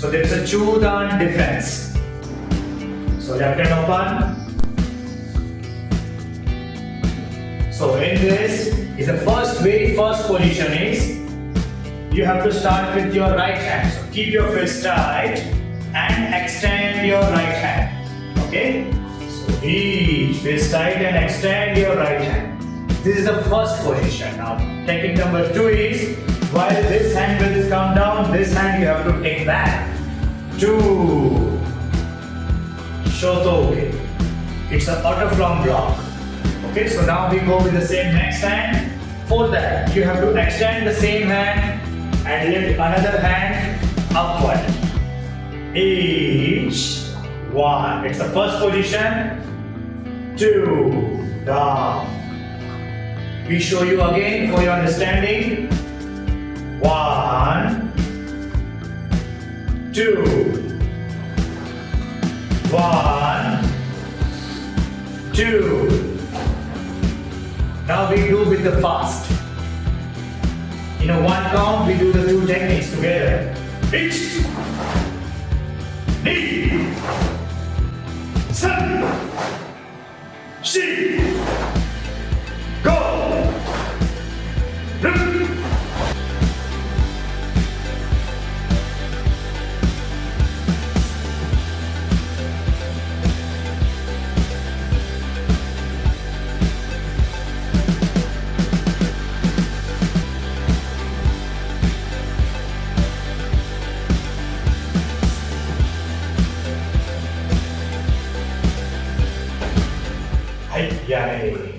So there is a Chudan defense. So left hand open. So in this is the very first position is you have to start with your right hand. So keep your fist tight and extend your right hand. Okay? So reach, fist tight and extend your right hand. This is the first position. Now technique number 2 is while this hand will come down, this hand you have to take back. 2. Shoto uke. It's an outer flung block. Okay, so now we go with the same next hand. For that, you have to extend the same hand and lift another hand upward. Each 1. It's the first position. 2. Down. We show you again for your understanding. 1. 2. 1. 2. Now we do with the fast. In a 1 count, we do the 2 techniques together. Ich, ni, san, shi, go, ru. Yay!